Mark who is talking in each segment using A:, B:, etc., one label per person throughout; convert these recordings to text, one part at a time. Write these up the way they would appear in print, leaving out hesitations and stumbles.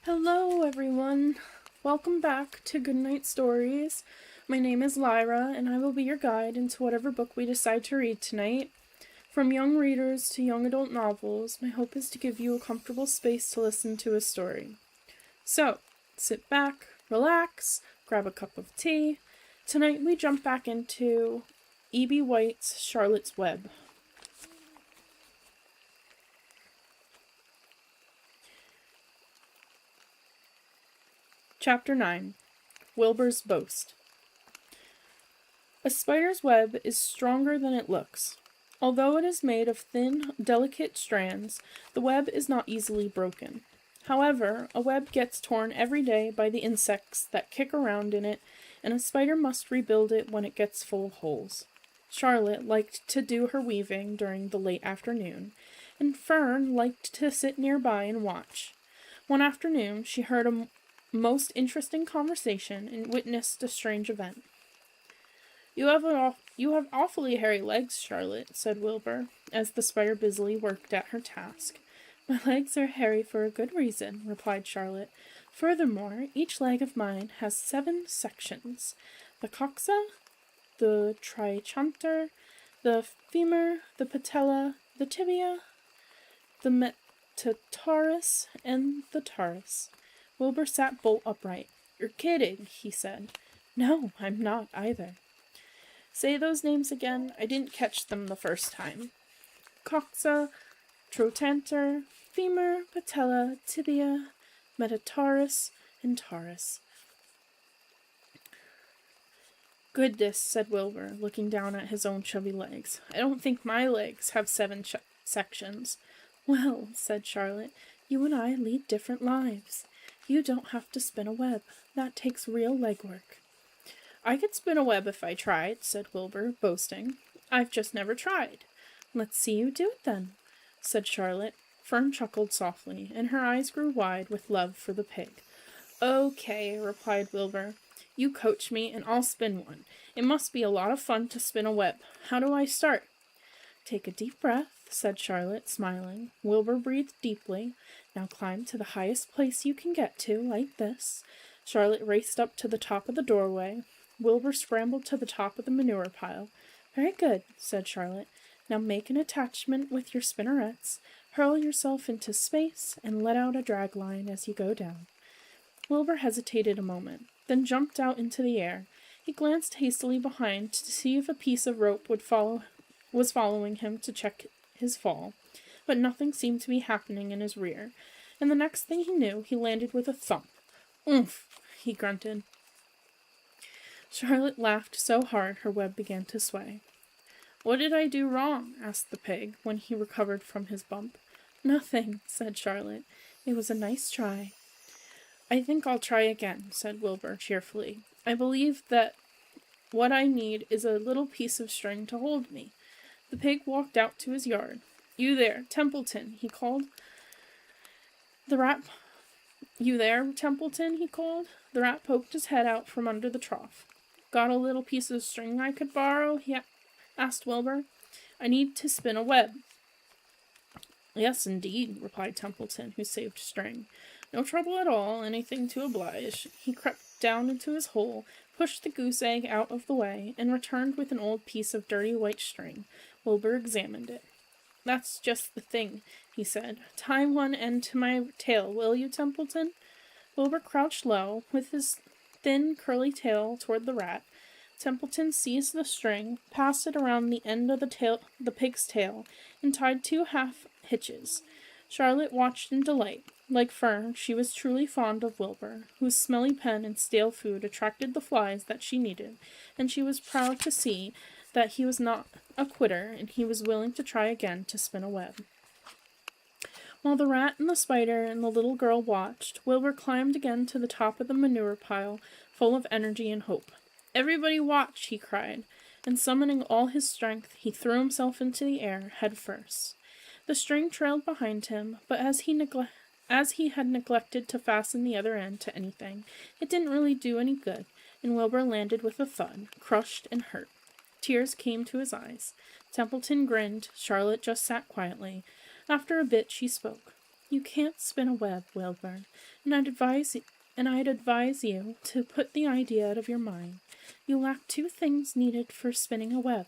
A: Hello, everyone. Welcome back to Goodnight Stories. My name is Lyra, and I will be your guide into whatever book we decide to read tonight. From young readers to young adult novels, my hope is to give you a comfortable space to listen to a story. So, sit back, relax, grab a cup of tea. Tonight we jump back into E.B. White's Charlotte's Web. Chapter 9. Wilbur's Boast. A spider's web is stronger than it looks. Although it is made of thin, delicate strands, the web is not easily broken. However, a web gets torn every day by the insects that kick around in it, and a spider must rebuild it when it gets full of holes. Charlotte liked to do her weaving during the late afternoon, and Fern liked to sit nearby and watch. One afternoon, she heard a most interesting conversation and witnessed a strange event. You have awfully hairy legs, Charlotte," said Wilbur, as the spider busily worked at her task. "My legs are hairy for a good reason," replied Charlotte. "Furthermore, each leg of mine has 7 sections. The coxa, the trichanter, the femur, the patella, the tibia, the metatarsus, and the tarsus." Wilbur sat bolt upright. "You're kidding," he said. "No, I'm not either." "Say those names again. I didn't catch them the first time." "Coxa, trochanter, femur, patella, tibia, metatarsus, and tarsus." "Goodness," said Wilbur, looking down at his own chubby legs. "I don't think my legs have 7 sections." "Well," said Charlotte, "you and I lead different lives. You don't have to spin a web. That takes real legwork." "I could spin a web if I tried," said Wilbur, boasting. "I've just never tried." "Let's see you do it, then," said Charlotte. Fern chuckled softly, and her eyes grew wide with love for the pig. "Okay," replied Wilbur. "You coach me, and I'll spin one. It must be a lot of fun to spin a web. How do I start?" "Take a deep breath," said Charlotte, smiling. Wilbur breathed deeply. "Now climb to the highest place you can get to, like this." Charlotte raced up to the top of the doorway. Wilbur scrambled to the top of the manure pile. "Very good," said Charlotte. "Now make an attachment with your spinnerets. Hurl yourself into space and let out a drag line as you go down." Wilbur hesitated a moment, then jumped out into the air. He glanced hastily behind to see if a piece of rope was following him to check his fall, but nothing seemed to be happening in his rear, and the next thing he knew, he landed with a thump. "Oomph!" he grunted. Charlotte laughed so hard her web began to sway. "What did I do wrong?" asked the pig, when he recovered from his bump. "Nothing," said Charlotte. "It was a nice try." "I think I'll try again," said Wilbur cheerfully. "I believe that what I need is a little piece of string to hold me." The pig walked out to his yard. "You there, Templeton," he called. "You there, Templeton," he called. The rat poked his head out from under the trough. "Got a little piece of string I could borrow?" he asked Wilbur. "I need to spin a web." "Yes, indeed," replied Templeton, who saved string. "No trouble at all, anything to oblige." He crept down into his hole, pushed the goose egg out of the way, and returned with an old piece of dirty white string. Wilbur examined it. "That's just the thing," he said. "Tie one end to my tail, will you, Templeton?" Wilbur crouched low, with his thin, curly tail toward the rat. Templeton seized the string, passed it around the end of the pig's tail, and tied 2 half hitches. Charlotte watched in delight. Like Fern, she was truly fond of Wilbur, whose smelly pen and stale food attracted the flies that she needed, and she was proud to see that he was not a quitter, and he was willing to try again to spin a web. While the rat and the spider and the little girl watched, Wilbur climbed again to the top of the manure pile, full of energy and hope. "Everybody watch!" he cried, and summoning all his strength, he threw himself into the air, head first. The string trailed behind him, but as he had neglected to fasten the other end to anything, it didn't really do any good, and Wilbur landed with a thud, crushed and hurt. Tears came to his eyes. Templeton grinned. Charlotte just sat quietly. After a bit, she spoke. You can't spin a web, Wilbur, and I'd advise you to put the idea out of your mind. You lack two things needed for spinning a web.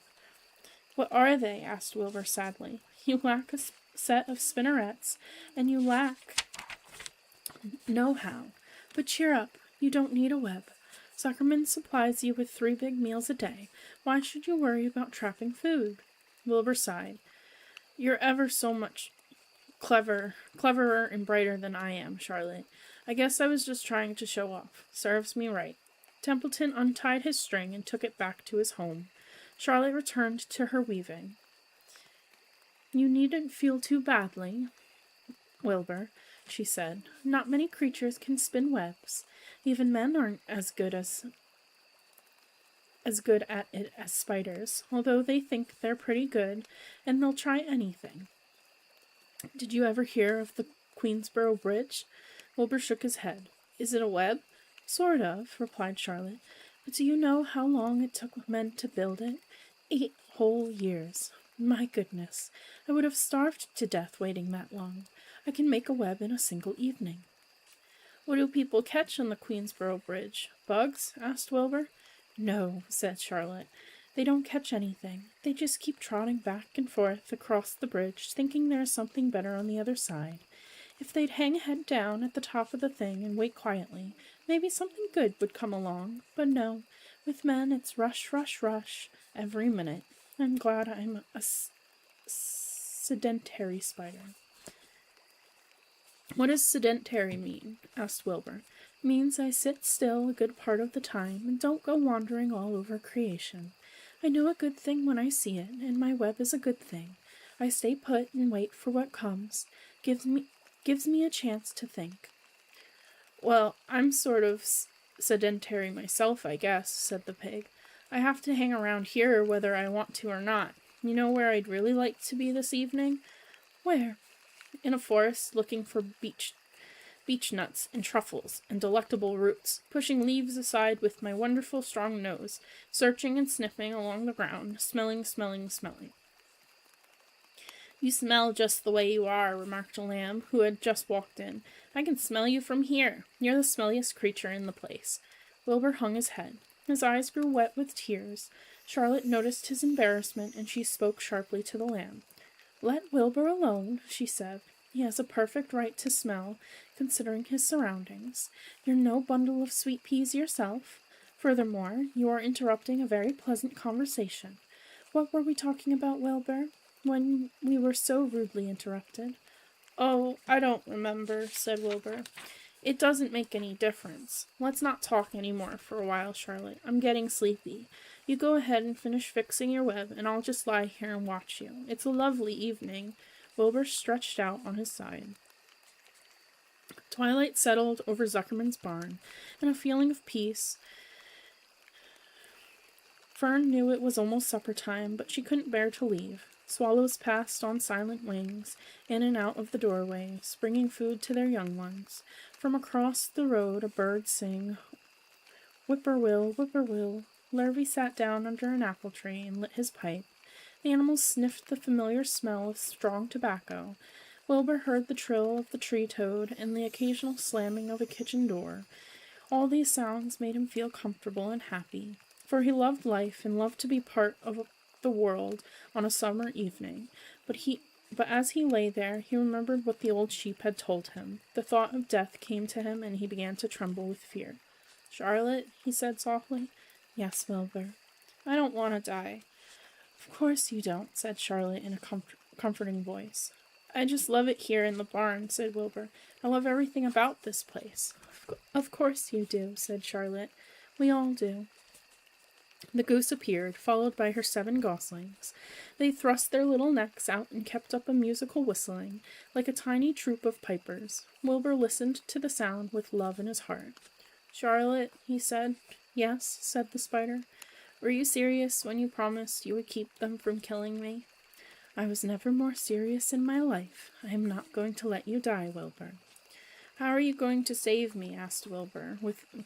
A: What are they? Asked Wilbur sadly. You lack a set of spinnerets, and you lack know-how. But cheer up, you don't need a web. Zuckerman supplies you with 3 big meals a day. Why should you worry about trapping food? Wilbur sighed. You're ever so much cleverer and brighter than I am, Charlotte. I guess I was just trying to show off. Serves me right. Templeton untied his string and took it back to his home. Charlotte returned to her weaving. You needn't feel too badly, Wilbur, she said. Not many creatures can spin webs. Even men aren't as good at it as spiders, although they think they're pretty good, and they'll try anything. Did you ever hear of the Queensborough Bridge? Wilbur shook his head. Is it a web? Sort of, replied Charlotte. But do you know how long it took men to build it? 8 whole years. My goodness, I would have starved to death waiting that long. I can make a web in a single evening. What do people catch on the Queensborough Bridge? Bugs? Asked Wilbur. No, said Charlotte. They don't catch anything. They just keep trotting back and forth across the bridge, thinking there is something better on the other side. If they'd hang head down at the top of the thing and wait quietly, maybe something good would come along. But no, with men it's rush, rush, rush, every minute. I'm glad I'm a sedentary spider. What does sedentary mean? Asked Wilbur. It means I sit still a good part of the time and don't go wandering all over creation. I know a good thing when I see it, and my web is a good thing. I stay put and wait for what comes. Gives me a chance to think. Well, I'm sort of sedentary myself, I guess, said the pig. I have to hang around here whether I want to or not. You know where I'd really like to be this evening? Where? In a forest, looking for beech nuts and truffles and delectable roots, pushing leaves aside with my wonderful strong nose, searching and sniffing along the ground, smelling. You smell just the way you are, remarked a lamb, who had just walked in. I can smell you from here. You're the smelliest creature in the place. Wilbur hung his head. His eyes grew wet with tears. Charlotte noticed his embarrassment, and she spoke sharply to the lamb. Let Wilbur alone, she said. He has a perfect right to smell, considering his surroundings. You're no bundle of sweet peas yourself. Furthermore, you are interrupting a very pleasant conversation. What were we talking about, Wilbur, when we were so rudely interrupted? Oh, I don't remember, said Wilbur. It doesn't make any difference. Let's not talk any more for a while, Charlotte. I'm getting sleepy. You go ahead and finish fixing your web, and I'll just lie here and watch you. It's a lovely evening. Wilbur stretched out on his side. Twilight settled over Zuckerman's barn, and a feeling of peace. Fern knew it was almost supper time, but she couldn't bear to leave. Swallows passed on silent wings, in and out of the doorways, bringing food to their young ones. From across the road a bird sang, Whippoorwill, whippoorwill. Lurvy sat down under an apple tree and lit his pipe. The animals sniffed the familiar smell of strong tobacco. Wilbur heard the trill of the tree-toad and the occasional slamming of a kitchen door. All these sounds made him feel comfortable and happy, for he loved life and loved to be part of the world on a summer evening. But as he lay there, he remembered what the old sheep had told him. The thought of death came to him, and he began to tremble with fear. Charlotte, he said softly. Yes, Wilbur. I don't want to die. Of course you don't, said Charlotte in a comforting voice. I just love it here in the barn, said Wilbur. I love everything about this place. Of course you do, said Charlotte. We all do. The goose appeared, followed by her 7 goslings. They thrust their little necks out and kept up a musical whistling, like a tiny troop of pipers. Wilbur listened to the sound with love in his heart. Charlotte, he said. Yes, said the spider. Were you serious when you promised you would keep them from killing me? I was never more serious in my life. I am not going to let you die, Wilbur. How are you going to save me? Asked Wilbur,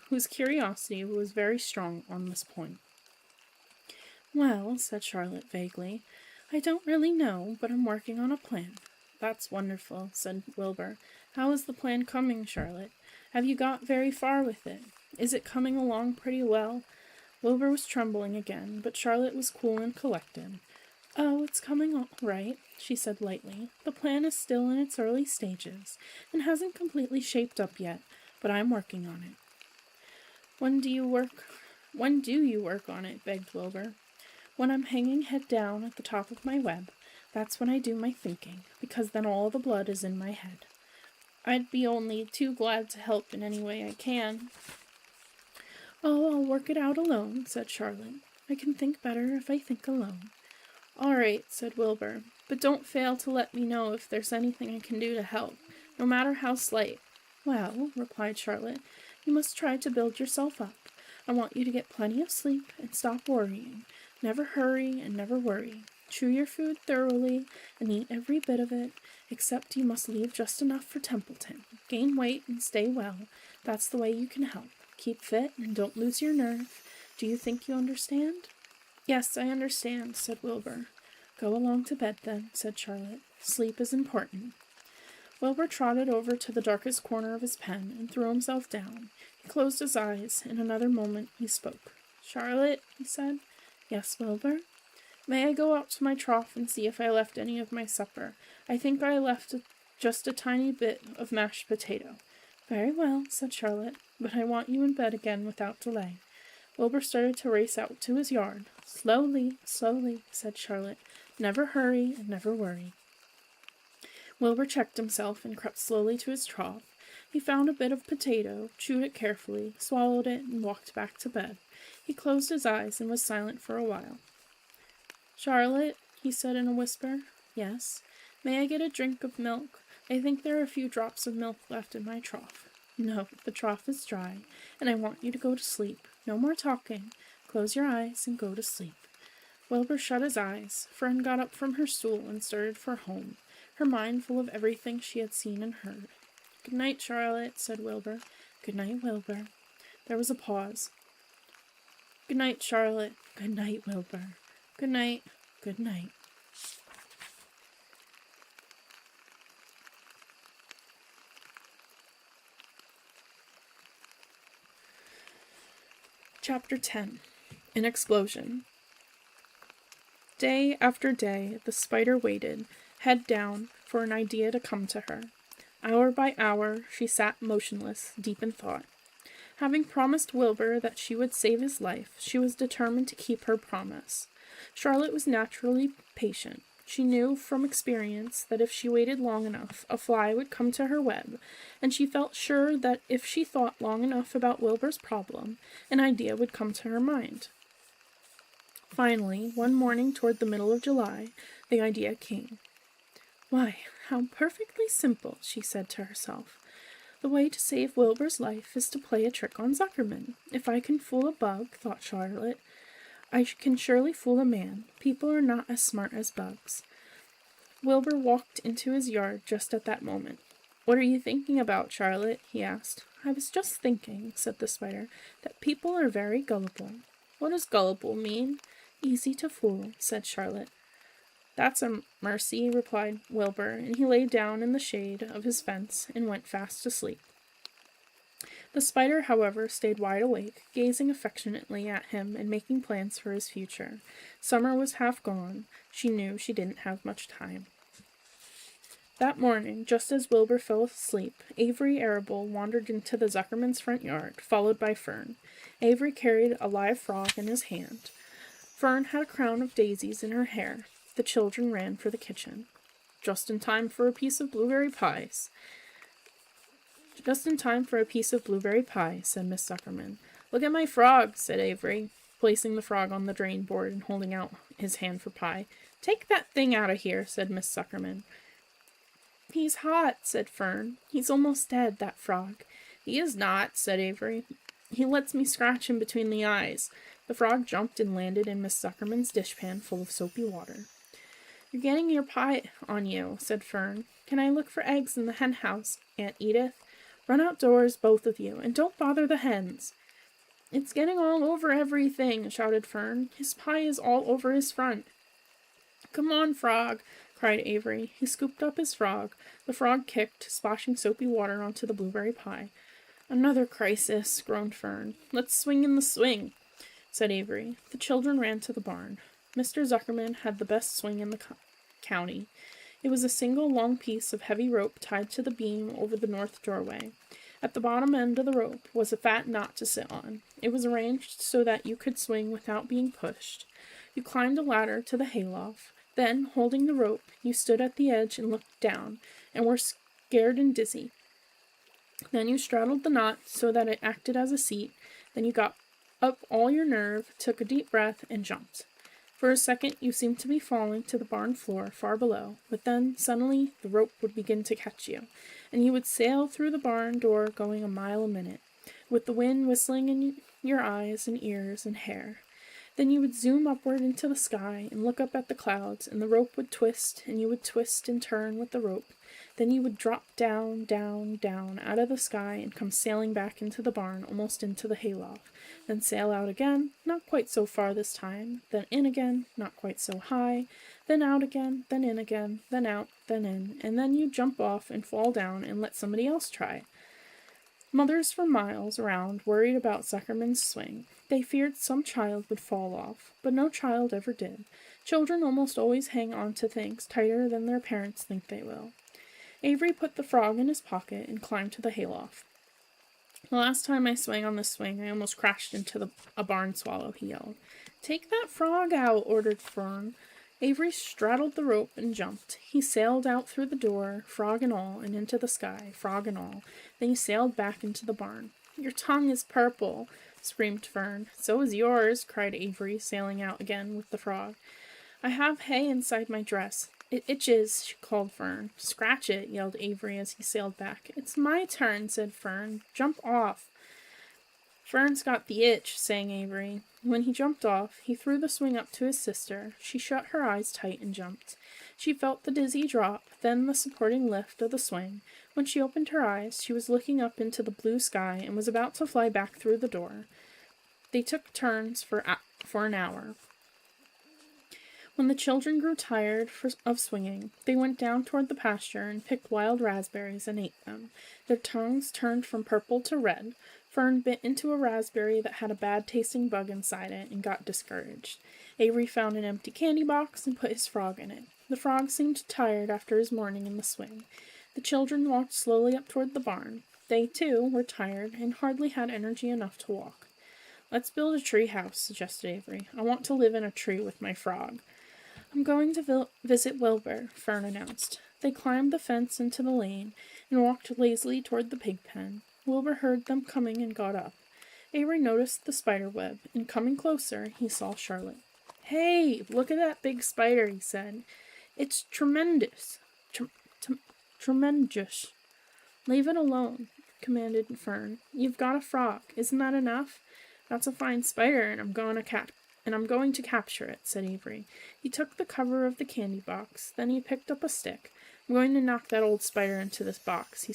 A: whose curiosity was very strong on this point. Well, said Charlotte vaguely, I don't really know, but I'm working on a plan. That's wonderful, said Wilbur. How is the plan coming, Charlotte? Have you got very far with it? Is it coming along pretty well? Wilbur was trembling again, but Charlotte was cool and collected. Oh, it's coming all right, she said lightly. The plan is still in its early stages, and hasn't completely shaped up yet, but I'm working on it. When do you work on it? Begged Wilbur. When I'm hanging head down at the top of my web. That's when I do my thinking, because then all the blood is in my head. I'd be only too glad to help in any way I can. Oh, I'll work it out alone, said Charlotte. I can think better if I think alone. All right, said Wilbur, but don't fail to let me know if there's anything I can do to help, no matter how slight. Well, replied Charlotte, you must try to build yourself up. I want you to get plenty of sleep and stop worrying. Never hurry and never worry. Chew your food thoroughly and eat every bit of it, except you must leave just enough for Templeton. Gain weight and stay well. That's the way you can help. Keep fit and don't lose your nerve. Do you think you understand? Yes, I understand, said Wilbur. Go along to bed then, said Charlotte. Sleep is important. Wilbur trotted over to the darkest corner of his pen and threw himself down. He closed his eyes. In another moment he spoke. Charlotte, he said. Yes, Wilbur? May I go out to my trough and see if I left any of my supper? I think I left just a tiny bit of mashed potato. Very well, said Charlotte, but I want you in bed again without delay. Wilbur started to race out to his yard. Slowly, slowly, said Charlotte. Never hurry and never worry. Wilbur checked himself and crept slowly to his trough. He found a bit of potato, chewed it carefully, swallowed it, and walked back to bed. He closed his eyes and was silent for a while. Charlotte, he said in a whisper. Yes. May I get a drink of milk? I think there are a few drops of milk left in my trough. No, the trough is dry, and I want you to go to sleep. No more talking. Close your eyes and go to sleep. Wilbur shut his eyes. Fern got up from her stool and started for home, her mind full of everything she had seen and heard. Good night, Charlotte, said Wilbur. Good night, Wilbur. There was a pause. Good night, Charlotte. Good night, Wilbur. Good night. Good night. Chapter 10. An Explosion. Day after day, the spider waited, head down, for an idea to come to her. Hour by hour, she sat motionless, deep in thought. Having promised Wilbur that she would save his life, she was determined to keep her promise. Charlotte was naturally patient. She knew from experience that if she waited long enough, a fly would come to her web, and she felt sure that if she thought long enough about Wilbur's problem, an idea would come to her mind. Finally, one morning toward the middle of July, the idea came. Why, how perfectly simple, she said to herself. The way to save Wilbur's life is to play a trick on Zuckerman. If I can fool a bug, thought Charlotte, I can surely fool a man. People are not as smart as bugs. Wilbur walked into his yard just at that moment. What are you thinking about, Charlotte? He asked. I was just thinking, said the spider, that people are very gullible. What does gullible mean? Easy to fool, said Charlotte. That's a mercy, replied Wilbur, and he lay down in the shade of his fence and went fast asleep. The spider, however, stayed wide awake, gazing affectionately at him and making plans for his future. Summer was half gone. She knew she didn't have much time. That morning, just as Wilbur fell asleep, Avery Arable wandered into the Zuckerman's front yard, followed by Fern. Avery carried a live frog in his hand. Fern had a crown of daisies in her hair. The children ran for the kitchen. Just in time for a piece of blueberry pie, said Miss Zuckerman. Look at my frog, said Avery, placing the frog on the drain board and holding out his hand for pie. Take that thing out of here, said Miss Zuckerman. He's hot, said Fern. He's almost dead, that frog. He is not, said Avery. He lets me scratch him between the eyes. The frog jumped and landed in Miss Zuckerman's dishpan full of soapy water. You're getting your pie on you, said Fern. Can I look for eggs in the hen house, Aunt Edith? Run outdoors, both of you, and don't bother the hens. It's getting all over everything, shouted Fern. His pie is all over his front. Come on, Frog, cried Avery. He scooped up his frog. The frog kicked, splashing soapy water onto the blueberry pie. Another crisis, groaned Fern. Let's swing in the swing, said Avery. The children ran to the barn. Mr. Zuckerman had the best swing in the county. It was a single long piece of heavy rope tied to the beam over the north doorway. At the bottom end of the rope was a fat knot to sit on. It was arranged so that you could swing without being pushed. You climbed a ladder to the hayloft. Then, holding the rope, you stood at the edge and looked down, and were scared and dizzy. Then you straddled the knot so that it acted as a seat. Then you got up all your nerve, took a deep breath, and jumped. For a second, you seemed to be falling to the barn floor far below, but then, suddenly, the rope would begin to catch you, and you would sail through the barn door going a mile a minute, with the wind whistling in your eyes and ears and hair. Then you would zoom upward into the sky and look up at the clouds, and the rope would twist, and you would twist and turn with the rope. Then you would drop down, down, down, out of the sky and come sailing back into the barn, almost into the hayloft. Then sail out again, not quite so far this time, then in again, not quite so high, then out again, then in again, then out, then in, and then you jump off and fall down and let somebody else try. Mothers for miles around worried about Zuckerman's swing. They feared some child would fall off, but no child ever did. Children almost always hang on to things tighter than their parents think they will. Avery put the frog in his pocket and climbed to the hayloft. The last time I swung on this swing, I almost crashed into a barn swallow, he yelled. Take that frog out, ordered Fern. Avery straddled the rope and jumped. He sailed out through the door, frog and all, and into the sky, frog and all. Then he sailed back into the barn. Your tongue is purple, screamed Fern. So is yours, cried Avery, sailing out again with the frog. I have hay inside my dress. It itches, called Fern. Scratch it, yelled Avery as he sailed back. It's my turn, said Fern. Jump off. Fern's got the itch, sang Avery. When he jumped off, he threw the swing up to his sister. She shut her eyes tight and jumped. She felt the dizzy drop, then the supporting lift of the swing. When she opened her eyes, she was looking up into the blue sky and was about to fly back through the door. They took turns for an hour. When the children grew tired of swinging, they went down toward the pasture and picked wild raspberries and ate them. Their tongues turned from purple to red. Fern bit into a raspberry that had a bad-tasting bug inside it and got discouraged. Avery found an empty candy box and put his frog in it. The frog seemed tired after his morning in the swing. The children walked slowly up toward the barn. They, too, were tired and hardly had energy enough to walk. Let's build a tree house, suggested Avery. I want to live in a tree with my frog. I'm going to visit Wilbur, Fern announced. They climbed the fence into the lane and walked lazily toward the pig pen. Wilbur heard them coming and got up. Avery noticed the spider web, and coming closer, he saw Charlotte. Hey, look at that big spider, he said. It's tremendous. Tremendous. Leave it alone, commanded Fern. You've got a frog. Isn't that enough? That's a fine spider, and I'm going to capture it, said Avery. He took the cover of the candy box. Then he picked up a stick. I'm going to knock that old spider into this box, he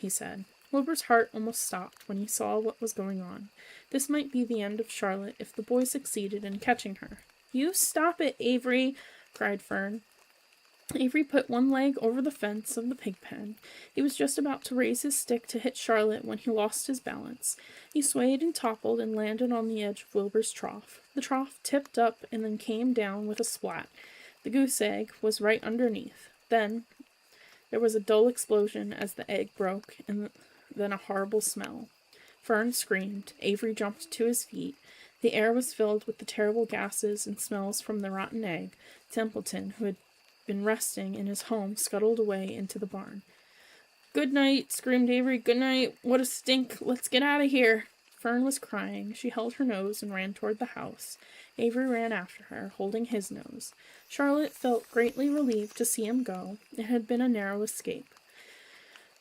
A: said. Wilbur's heart almost stopped when he saw what was going on. This might be the end of Charlotte if the boy succeeded in catching her. You stop it, Avery, cried Fern. Avery put one leg over the fence of the pig pen. He was just about to raise his stick to hit Charlotte when he lost his balance. He swayed and toppled and landed on the edge of Wilbur's trough. The trough tipped up and then came down with a splat. The goose egg was right underneath. Then there was a dull explosion as the egg broke, and then a horrible smell. Fern screamed. Avery jumped to his feet. The air was filled with the terrible gases and smells from the rotten egg. Templeton, who had been resting in his home, scuttled away into the barn. Goodnight, screamed Avery. Goodnight. What a stink. Let's get out of here. Fern was crying. She held her nose and ran toward the house. Avery ran after her, holding his nose. Charlotte felt greatly relieved to see him go. It had been a narrow escape.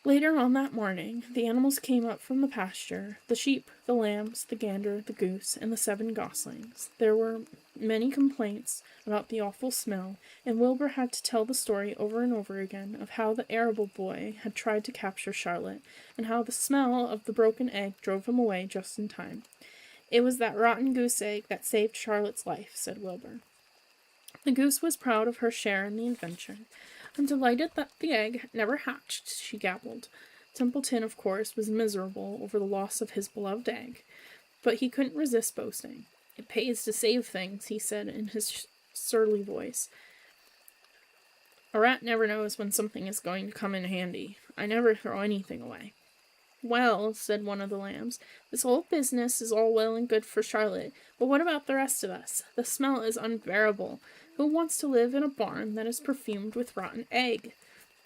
A: Later on that morning, the animals came up from the pasture, the sheep, the lambs, the gander, the goose, and the 7 goslings. There were many complaints about the awful smell, and Wilbur had to tell the story over and over again of how the arable boy had tried to capture Charlotte, and how the smell of the broken egg drove him away just in time. It was that rotten goose egg that saved Charlotte's life, said Wilbur. The goose was proud of her share in the adventure. I'm delighted that the egg never hatched, she gabbled. Templeton, of course, was miserable over the loss of his beloved egg, but he couldn't resist boasting. It pays to save things, he said in his surly voice. A rat never knows when something is going to come in handy. I never throw anything away. Well, said one of the lambs, this whole business is all well and good for Charlotte, but what about the rest of us? The smell is unbearable. Who wants to live in a barn that is perfumed with rotten egg?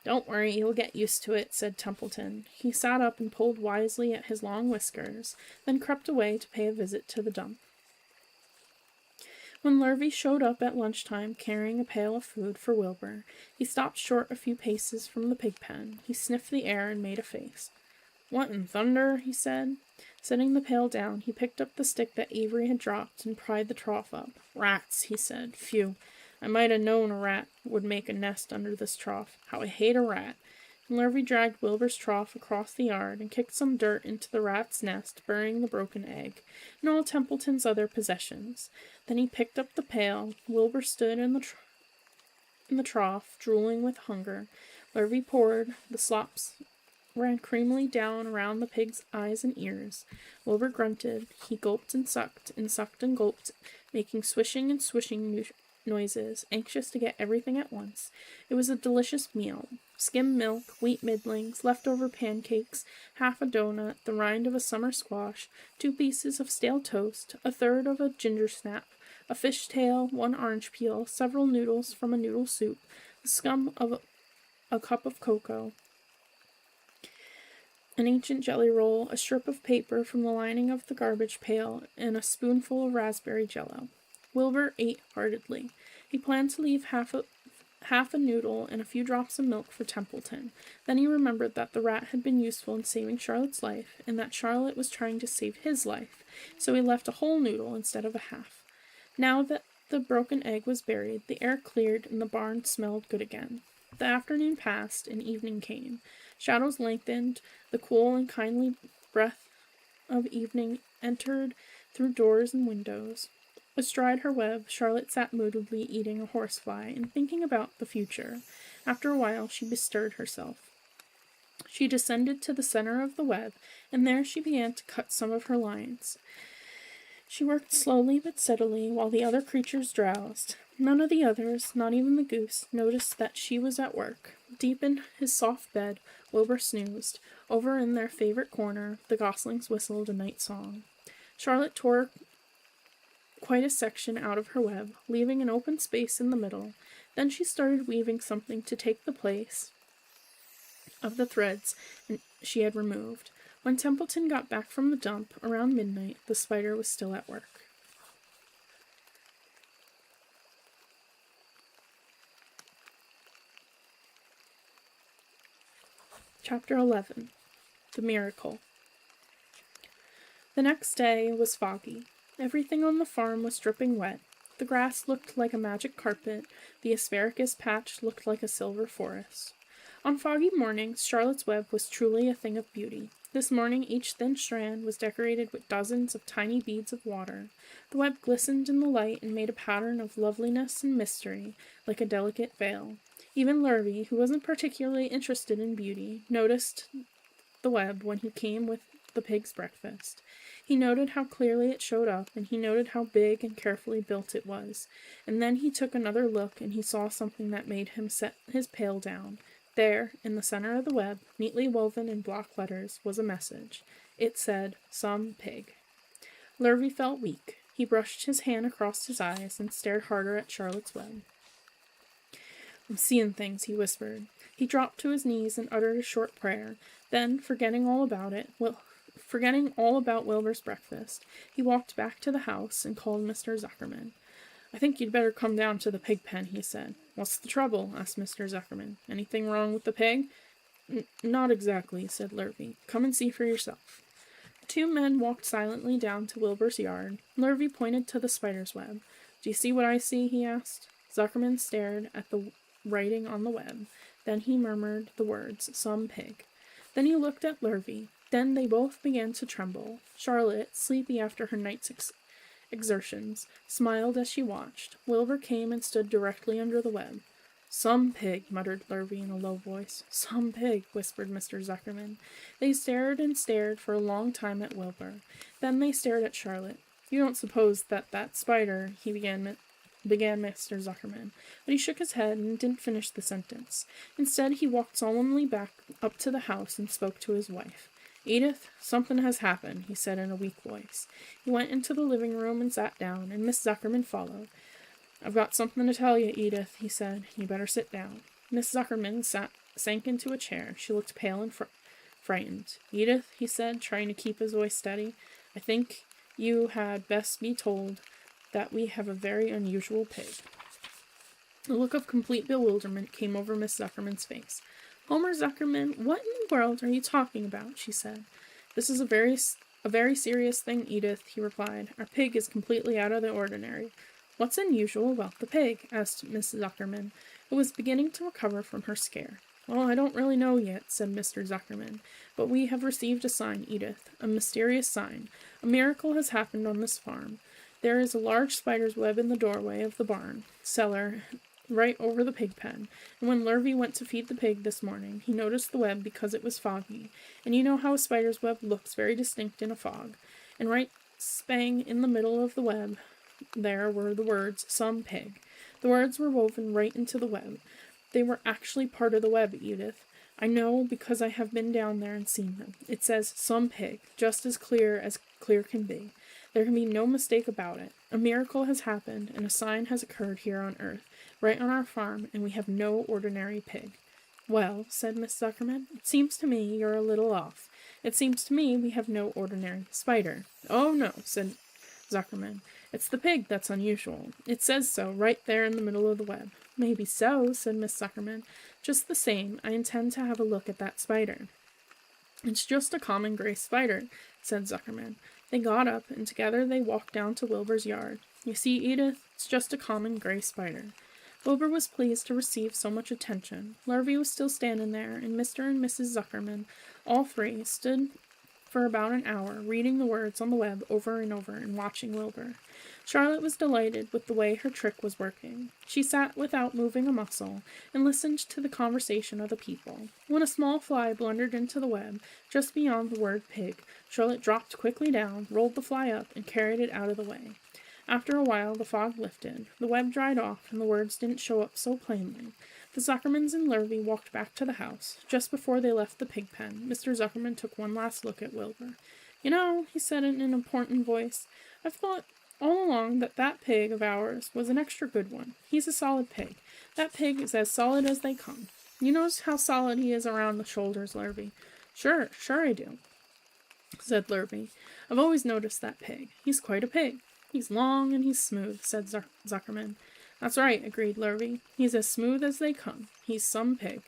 A: Don't worry, you'll get used to it, said Templeton. He sat up and pulled wisely at his long whiskers, then crept away to pay a visit to the dump. When Lurvy showed up at lunchtime carrying a pail of food for Wilbur, he stopped short a few paces from the pig pen. He sniffed the air and made a face. What in thunder? He said. Setting the pail down, he picked up the stick that Avery had dropped and pried the trough up. Rats, he said. Phew. I might have known a rat would make a nest under this trough. How I hate a rat. And Lurvy dragged Wilbur's trough across the yard and kicked some dirt into the rat's nest, burying the broken egg, and all Templeton's other possessions. Then he picked up the pail. Wilbur stood in the trough, drooling with hunger. Lurvy poured. The slops ran creamily down around the pig's eyes and ears. Wilbur grunted. He gulped and sucked and gulped, making swishing and swishing noises, anxious to get everything at once. It was a delicious meal. Skim milk, wheat middlings, leftover pancakes, half a donut, the rind of a summer squash, 2 pieces of stale toast, a third of a ginger snap, a fish tail, 1 orange peel, several noodles from a noodle soup, the scum of a cup of cocoa, an ancient jelly roll, a strip of paper from the lining of the garbage pail, and a spoonful of raspberry jello. Wilbur ate heartily. He planned to leave half a noodle and a few drops of milk for Templeton. Then he remembered that the rat had been useful in saving Charlotte's life, and that Charlotte was trying to save his life, so he left a whole noodle instead of a half. Now that the broken egg was buried, the air cleared and the barn smelled good again. The afternoon passed, and evening came. Shadows lengthened, the cool and kindly breath of evening entered through doors and windows. Astride her web, Charlotte sat moodily eating a horsefly and thinking about the future. After a while, she bestirred herself. She descended to the center of the web, and there she began to cut some of her lines. She worked slowly but steadily while the other creatures drowsed. None of the others, not even the goose, noticed that she was at work. Deep in his soft bed, Wilbur snoozed. Over in their favorite corner, the goslings whistled a night song. Charlotte tore quite a section out of her web, leaving an open space in the middle. Then she started weaving something to take the place of the threads she had removed. When Templeton got back from the dump around midnight, the spider was still at work. Chapter 11. The Miracle. The next day was foggy. Everything on the farm was dripping wet. The grass looked like a magic carpet. The asparagus patch looked like a silver forest. On foggy mornings, Charlotte's web was truly a thing of beauty. This morning, each thin strand was decorated with dozens of tiny beads of water. The web glistened in the light and made a pattern of loveliness and mystery, like a delicate veil. Even Lurvy, who wasn't particularly interested in beauty, noticed the web when he came with the pig's breakfast. He noted how clearly it showed up, and he noted how big and carefully built it was. And then he took another look, and he saw something that made him set his pail down. There, in the center of the web, neatly woven in block letters, was a message. It said, "Some pig." Lurvy felt weak. He brushed his hand across his eyes and stared harder at Charlotte's web. "I'm seeing things," he whispered. He dropped to his knees and uttered a short prayer. Then, forgetting all about Wilbur's breakfast, he walked back to the house and called Mr. Zuckerman. "I think you'd better come down to the pig pen," he said. "What's the trouble?" asked Mr. Zuckerman. "Anything wrong with the pig?" Not exactly," said Lurvy. "Come and see for yourself." The 2 men walked silently down to Wilbur's yard. Lurvy pointed to the spider's web. "Do you see what I see?" he asked. Zuckerman stared at the writing on the web. Then he murmured the words, "Some pig." Then he looked at Lurvy. Then they both began to tremble. Charlotte, sleepy after her night's exertions, smiled as she watched. Wilbur came and stood directly under the web. "Some pig," muttered Lurvy in a low voice. "Some pig," whispered Mr. Zuckerman. They stared and stared for a long time at Wilbur. Then they stared at Charlotte. "You don't suppose that spider," he began Mr. Zuckerman, but he shook his head and didn't finish the sentence. Instead, he walked solemnly back up to the house and spoke to his wife. "Edith, something has happened," he said in a weak voice. He went into the living room and sat down, and Miss Zuckerman followed. "I've got something to tell you, Edith," he said. "You better sit down." Miss Zuckerman sank into a chair. She looked pale and frightened. "Edith," he said, trying to keep his voice steady, "I think you had best be told that we have a very unusual pig." A look of complete bewilderment came over Miss Zuckerman's face. "Homer Zuckerman, what in the world are you talking about?" she said. "This is a very serious thing, Edith," he replied. "Our pig is completely out of the ordinary." "What's unusual about the pig?" asked Miss Zuckerman, who was beginning to recover from her scare. "Well, I don't really know yet," said Mr. Zuckerman, "but we have received a sign, Edith, a mysterious sign. A miracle has happened on this farm. There is a large spider's web in the doorway of the barn cellar right over the pig pen, and when Lurvy went to feed the pig this morning, he noticed the web because it was foggy, and you know how a spider's web looks very distinct in a fog, and right spang in the middle of the web there were the words, 'Some pig.' The words were woven right into the web. They were actually part of the web, Edith. I know because I have been down there and seen them. It says, 'Some pig,' just as clear can be. There can be no mistake about it. A miracle has happened, and a sign has occurred here on earth, right on our farm, and we have no ordinary pig." "Well," said Miss Zuckerman, "it seems to me you're a little off. It seems to me we have no ordinary spider." "Oh, no," said Zuckerman. "It's the pig that's unusual. It says so right there in the middle of the web." "Maybe so," said Miss Zuckerman. "Just the same, I intend to have a look at that spider." "It's just a common gray spider," said Zuckerman. They got up, and together they walked down to Wilbur's yard. "You see, Edith, it's just a common gray spider." Wilbur was pleased to receive so much attention. Lurvy was still standing there, and Mr. and Mrs. Zuckerman, all three, stood for about an hour, reading the words on the web over and over and watching Wilbur. Charlotte was delighted with the way her trick was working. She sat without moving a muscle and listened to the conversation of the people. When a small fly blundered into the web, just beyond the word pig, Charlotte dropped quickly down, rolled the fly up, and carried it out of the way. After a while, the fog lifted, the web dried off, and the words didn't show up so plainly. The Zuckermans and Lurvy walked back to the house. Just before they left the pig pen, Mr. Zuckerman took one last look at Wilbur. "You know," he said in an important voice, "I've thought all along that pig of ours was an extra good one. He's a solid pig. That pig is as solid as they come. You notice how solid he is around the shoulders, Lurvy?" Sure I do," said Lurvy. "I've always noticed that pig. He's quite a pig. He's long and he's smooth," said Zuckerman. "That's right," agreed Lurvy. "He's as smooth as they come. He's some pig."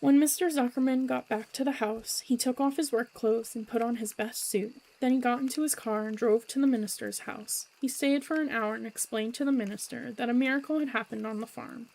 A: When Mr. Zuckerman got back to the house, he took off his work clothes and put on his best suit. Then he got into his car and drove to the minister's house. He stayed for an hour and explained to the minister that a miracle had happened on the farm.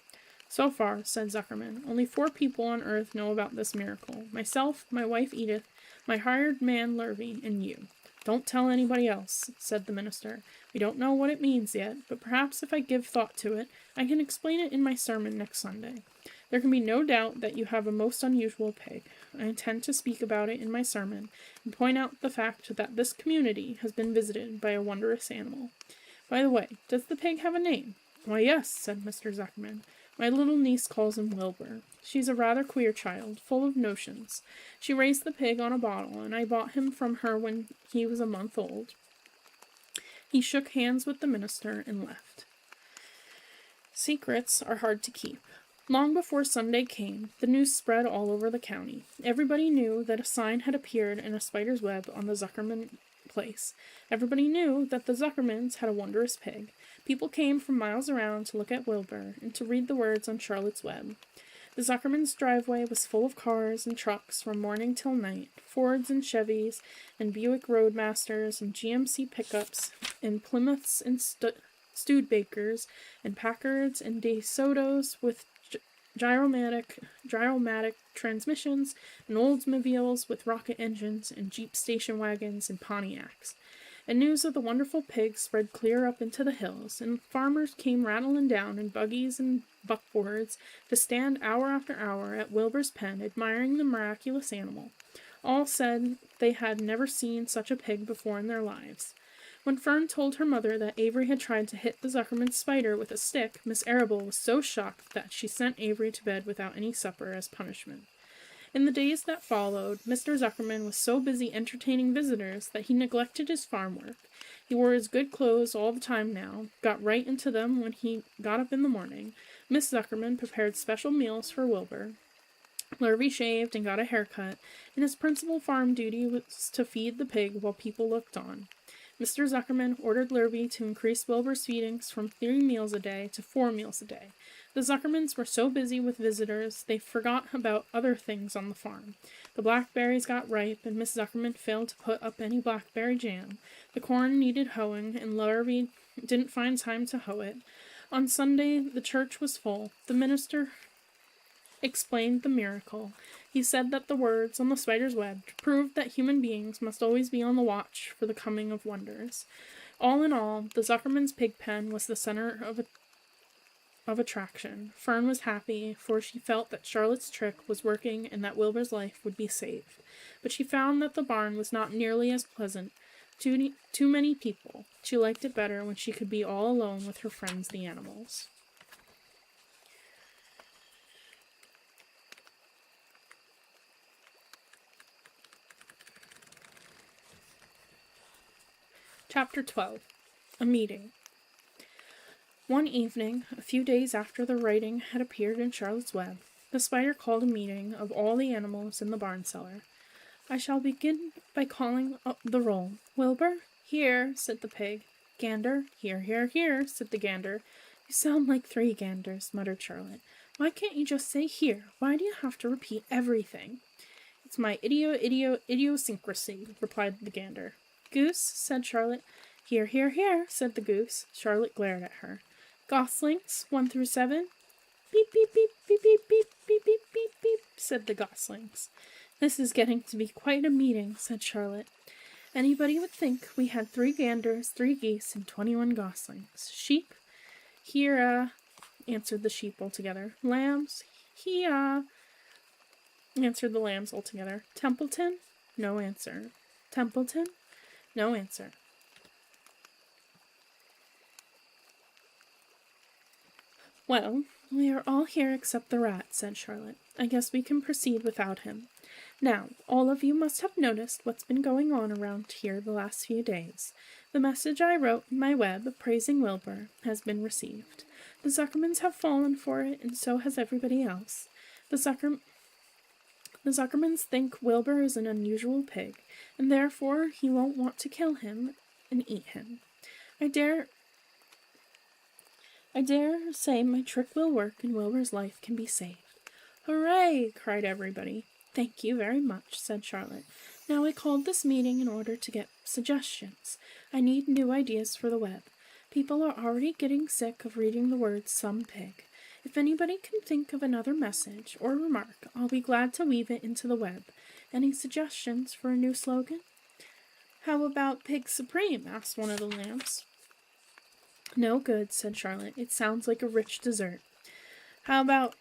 A: "So far," said Zuckerman, "only 4 people on earth know about this miracle. Myself, my wife Edith, my hired man Lurvy, and you. Don't tell anybody else," said the minister. "We don't know what it means yet, but perhaps if I give thought to it, I can explain it in my sermon next Sunday. There can be no doubt that you have a most unusual pig. I intend to speak about it in my sermon, and point out the fact that this community has been visited by a wondrous animal. By the way, does the pig have a name?" "Why, yes," said Mr. Zuckerman. "My little niece calls him Wilbur. She's a rather queer child, full of notions. She raised the pig on a bottle, and I bought him from her when he was a month old." He shook hands with the minister and left. Secrets are hard to keep. Long before Sunday came, the news spread all over the county. Everybody knew that a sign had appeared in a spider's web on the Zuckerman place. Everybody knew that the Zuckermans had a wondrous pig. People came from miles around to look at Wilbur and to read the words on Charlotte's web. The Zuckermans' driveway was full of cars and trucks from morning till night, Fords and Chevys and Buick Roadmasters and GMC pickups and Plymouths and Studebakers and Packards and DeSotos with gyromatic transmissions and Oldsmobiles with rocket engines and Jeep station wagons and Pontiacs. and news of the wonderful pig spread clear up into the hills, and farmers came rattling down in buggies and buckboards to stand hour after hour at Wilbur's pen admiring the miraculous animal. All said they had never seen such a pig before in their lives. When Fern told her mother that Avery had tried to hit the Zuckerman spider with a stick, Miss Arable was so shocked that she sent Avery to bed without any supper as punishment. In the days that followed, Mr. Zuckerman was so busy entertaining visitors that he neglected his farm work. He wore his good clothes all the time now, got right into them when he got up in the morning. Miss Zuckerman prepared special meals for Wilbur. Lurvy shaved and got a haircut, and his principal farm duty was to feed the pig while people looked on. Mr. Zuckerman ordered Lurvy to increase Wilbur's feedings from 3 meals a day to 4 meals a day. The Zuckermans were so busy with visitors, they forgot about other things on the farm. The blackberries got ripe, and Miss Zuckerman failed to put up any blackberry jam. The corn needed hoeing, and Lurvy didn't find time to hoe it. On Sunday, the church was full. The minister explained the miracle. He said that the words on the spider's web proved that human beings must always be on the watch for the coming of wonders. All in all, the Zuckerman's pig pen was the center of attraction. Fern was happy, for she felt that Charlotte's trick was working and that Wilbur's life would be saved. But she found that the barn was not nearly as pleasant. Too many people. She liked it better when she could be all alone with her friends, the animals. Chapter 12. A Meeting. One evening, a few days after the writing had appeared in Charlotte's Web, the spider called a meeting of all the animals in the barn cellar. I shall begin by calling up the roll. Wilbur? Here, said the pig. Gander? Here, here, here, said the gander. You sound like 3 ganders, muttered Charlotte. Why can't you just say here? Why do you have to repeat everything? It's my idiosyncrasy, replied the gander. Goose, said Charlotte. Here, here, here, said the goose. Charlotte glared at her. Goslings, 1 through 7. Beep, beep, beep, beep, beep, beep, beep, beep, beep, beep, said the goslings. This is getting to be quite a meeting, said Charlotte. Anybody would think we had 3 ganders, 3 geese, and 21 goslings. Sheep? Here, answered the sheep altogether. Lambs? Here, answered the lambs altogether. Templeton? No answer. Templeton? No answer. Well, we are all here except the rat, said Charlotte. I guess we can proceed without him. Now, all of you must have noticed what's been going on around here the last few days. The message I wrote in my web praising Wilbur has been received. The Zuckermans have fallen for it, and so has everybody else. The Zuckermans think Wilbur is an unusual pig, and therefore he won't want to kill him and eat him. I dare say my trick will work and Wilbur's life can be saved. Hooray! Cried everybody. Thank you very much, said Charlotte. Now I called this meeting in order to get suggestions. I need new ideas for the web. People are already getting sick of reading the words some pig. If anybody can think of another message or remark, I'll be glad to weave it into the web. Any suggestions for a new slogan? How about Pig Supreme? Asked one of the lambs. No good, said Charlotte. It sounds like a rich dessert. How about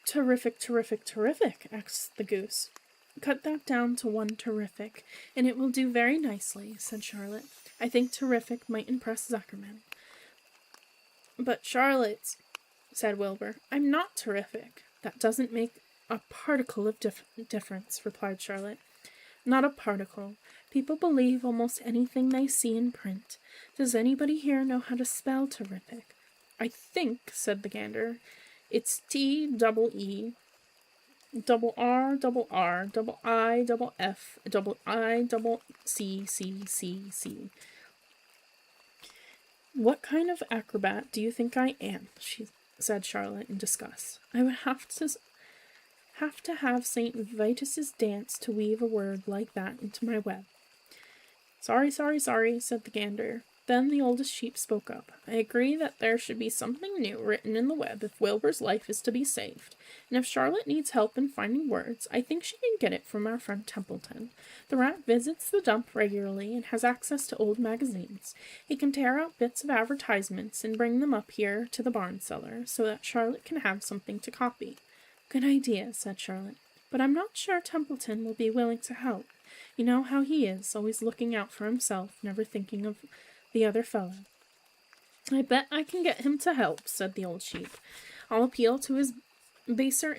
A: Terrific, terrific, terrific? Asked the goose. Cut that down to 1 terrific, and it will do very nicely, said Charlotte. I think terrific might impress Zuckerman. But Charlotte, said Wilbur, I'm not terrific. That doesn't make a particle of difference, replied Charlotte. Not a particle. People believe almost anything they see in print. Does anybody here know how to spell terrific? I think, said the gander, it's T-E-E, double R, double R, double I, double F, double I, double C, C, C, C. What kind of acrobat do you think I am? Said Charlotte in disgust. I would have to have St. Vitus's dance to weave a word like that into my web. Sorry, said the gander. Then the oldest sheep spoke up. I agree that there should be something new written in the web if Wilbur's life is to be saved. And if Charlotte needs help in finding words, I think she can get it from our friend Templeton. The rat visits the dump regularly and has access to old magazines. He can tear out bits of advertisements and bring them up here to the barn cellar so that Charlotte can have something to copy. Good idea, said Charlotte. But I'm not sure Templeton will be willing to help. You know how he is, always looking out for himself, never thinking of the other fellow. I bet I can get him to help, said the old sheep. I'll appeal to his baser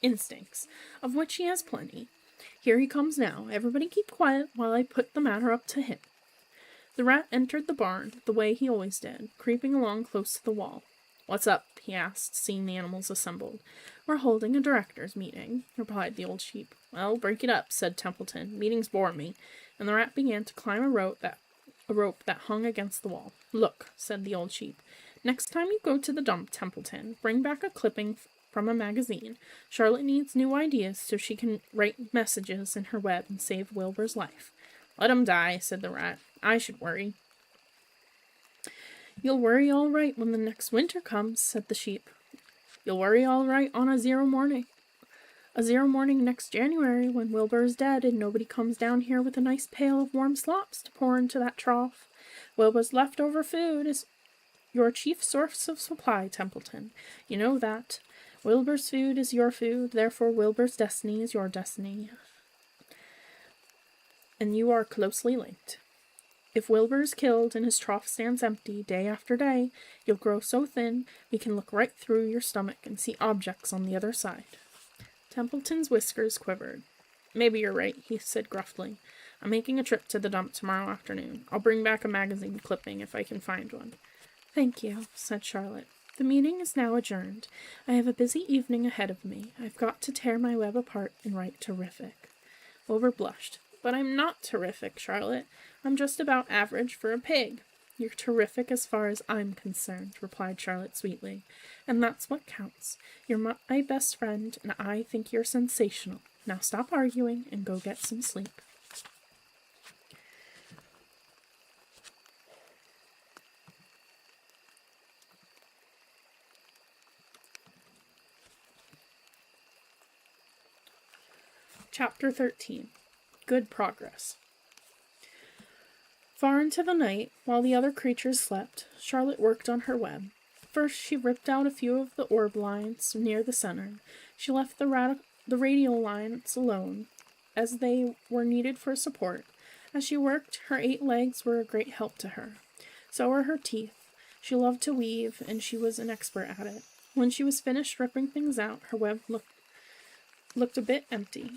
A: instincts, of which he has plenty. Here he comes now. Everybody keep quiet while I put the matter up to him. The rat entered the barn the way he always did, creeping along close to the wall. What's up? He asked, seeing the animals assembled. We're holding a directors' meeting, replied the old sheep. Well, break it up, said Templeton. Meetings bore me. And the rat began to climb a rope that hung against the wall. Look, said the old sheep. Next time you go to the dump, Templeton, bring back a clipping from a magazine. Charlotte needs new ideas so she can write messages in her web and save Wilbur's life. Let him die, said the rat. I should worry. You'll worry all right when the next winter comes, said the sheep. You'll worry all right on a zero morning next January when Wilbur is dead and nobody comes down here with a nice pail of warm slops to pour into that trough. Wilbur's leftover food is your chief source of supply, Templeton. You know that. Wilbur's food is your food, therefore Wilbur's destiny is your destiny. And you are closely linked. If Wilbur is killed and his trough stands empty day after day, you'll grow so thin we can look right through your stomach and see objects on the other side. Templeton's whiskers quivered. Maybe you're right, he said gruffly. I'm making a trip to the dump tomorrow afternoon. I'll bring back a magazine clipping if I can find one. Thank you, said Charlotte. The meeting is now adjourned. I have a busy evening ahead of me. I've got to tear my web apart and write terrific. Wilbur blushed. But I'm not terrific, Charlotte. I'm just about average for a pig. You're terrific as far as I'm concerned, replied Charlotte sweetly. And that's what counts. You're my best friend, and I think you're sensational. Now stop arguing and go get some sleep. Chapter 13. Good progress. Far into the night, while the other creatures slept, Charlotte worked on her web. First, she ripped out a few of the orb lines near the center. She left the radial lines alone, as they were needed for support. As she worked, her 8 legs were a great help to her. So were her teeth. She loved to weave, and she was an expert at it. When she was finished ripping things out, her web looked a bit empty.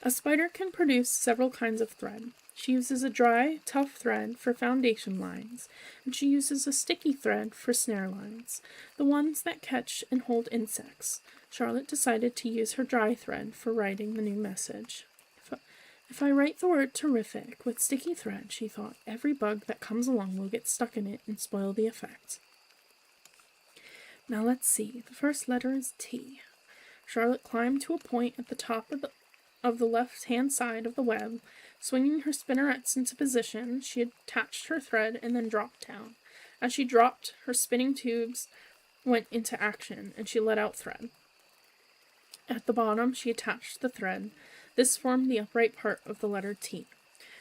A: A spider can produce several kinds of thread. She uses a dry, tough thread for foundation lines, and she uses a sticky thread for snare lines, the ones that catch and hold insects. Charlotte decided to use her dry thread for writing the new message. If I write the word terrific with sticky thread, she thought, every bug that comes along will get stuck in it and spoil the effect. Now let's see. The first letter is T. Charlotte climbed to a point at the top of the left-hand side of the web. Swinging her spinnerets into position, she attached her thread and then dropped down. As she dropped, her spinning tubes went into action, and she let out thread. At the bottom, she attached the thread. This formed the upright part of the letter T.